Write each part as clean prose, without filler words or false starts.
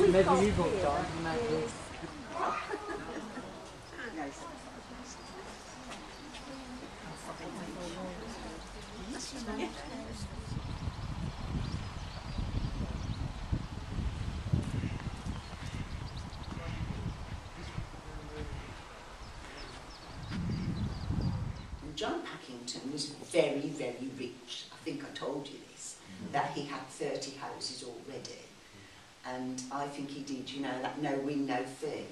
Maybe you got time. John Packington was very, very rich. I think I told you this, that he had 30 houses already. And I think he did, you know, that no win, no fee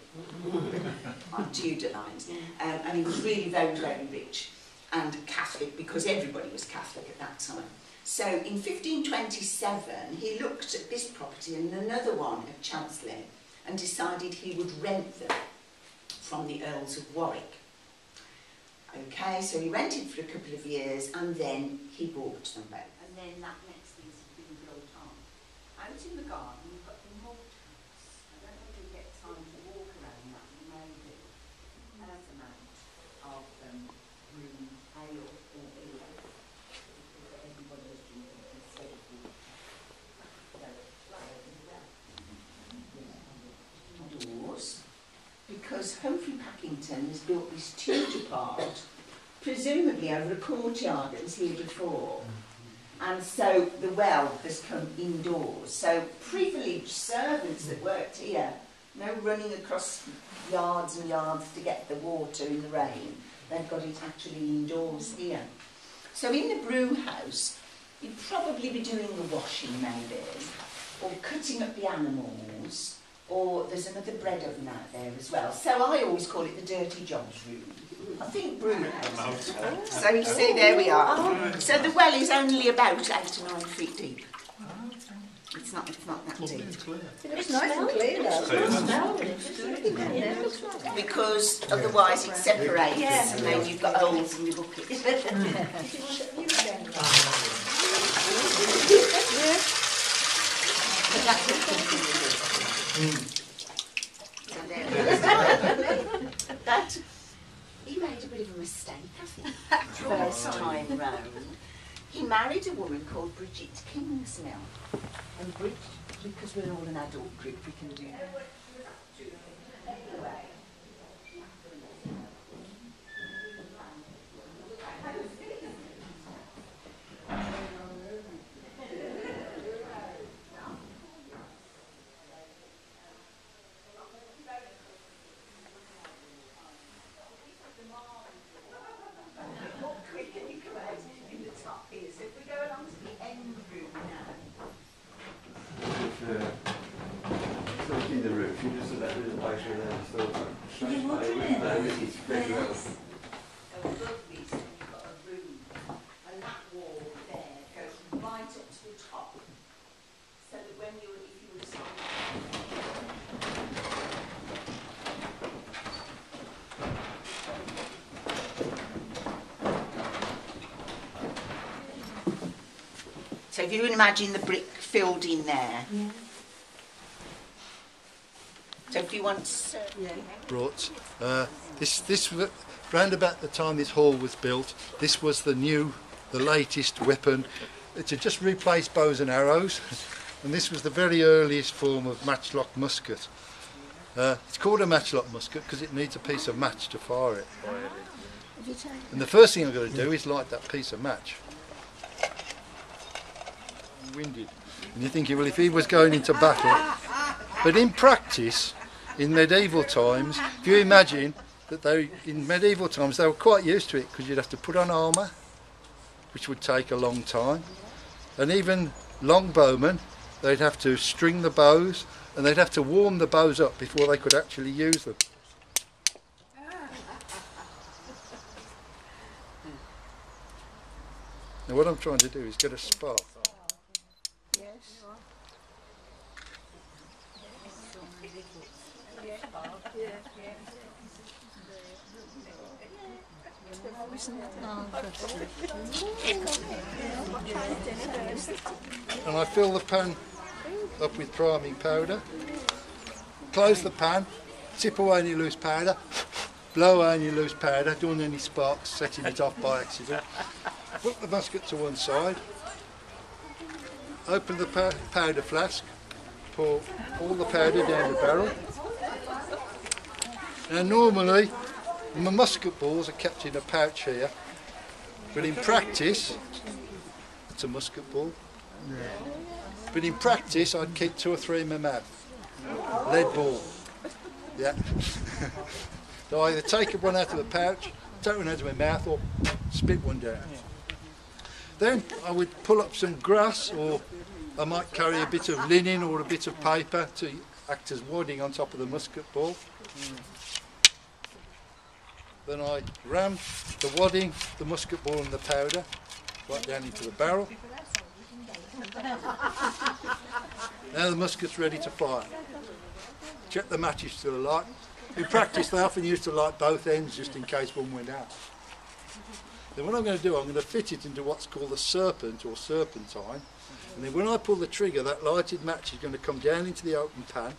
on Tudor lines. And he was really very, very rich and Catholic, because everybody was Catholic at that time. So in 1527, he looked at this property and another one at Chancery and decided he would rent them from the Earls of Warwick. Okay, so he rented for a couple of years and then he bought them both. And then that next piece has been built on. Out in the garden, we've got the malt house. I don't know if we get time to walk around that, we may do. There's an amount of room ale or beer. Everybody was drinking instead of the doors. Because Humphrey Packington has built this Tudor part, presumably over a courtyard that was here before. And so the well has come indoors. So privileged servants that worked here, no running across yards and yards to get the water in the rain. They've got it actually indoors here. So in the brew house, you'd probably be doing the washing maybe, or cutting up the animals, or there's another bread oven out there as well. So I always call it the dirty jobs room. I think brew house. So you see, there we are. So the well is only about 8 to 9 feet deep. It's not that deep. It's nice and clear though. Because otherwise it separates and then you've got holes in your bucket. That he made a bit of a mistake, I think, first time round. He married a woman called Bridget Kingsmill. And Bridget, because we're all an adult group, we can do that. So if you imagine the brick filled in there. Yeah. So if you want... Brought. This round about the time this hall was built, this was the latest weapon. It had just replaced bows and arrows, and this was the very earliest form of matchlock musket. It's called a matchlock musket because it needs a piece of match to fire it. And the first thing I've got to do is light that piece of match. Winded. And you're thinking, well, if he was going into battle, but in practice, in medieval times, if you imagine that in medieval times they were quite used to it, because you'd have to put on armour, which would take a long time, and even longbowmen, they'd have to string the bows, and they'd have to warm the bows up before they could actually use them. Now what I'm trying to do is get a spark. And I fill the pan up with priming powder, close the pan, tip away any loose powder, blow away any loose powder, don't want any sparks setting it off by accident. Put the musket to one side, open the powder flask, pour all the powder down the barrel. Now normally my musket balls are kept in a pouch here, but in practice, it's a musket ball. But in practice I'd keep 2 or 3 in my mouth. Lead ball. Yeah. So I either take one out of the pouch, take one out of my mouth, or spit one down. Then I would pull up some grass, or I might carry a bit of linen or a bit of paper to act as wadding on top of the musket ball. Then I ram the wadding, the musket ball and the powder right down into the barrel. Now the musket's ready to fire. Check the match is still alight. In practice they often used to light both ends just in case one went out. Then what I'm going to do, I'm going to fit it into what's called a serpent or serpentine, and then when I pull the trigger, that lighted match is going to come down into the open pan,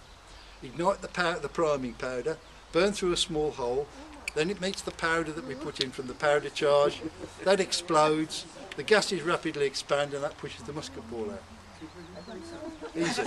ignite the priming powder, burn through a small hole, then it meets the powder that we put in from the powder charge, that explodes, the gases rapidly expand and that pushes the musket ball out. Easy.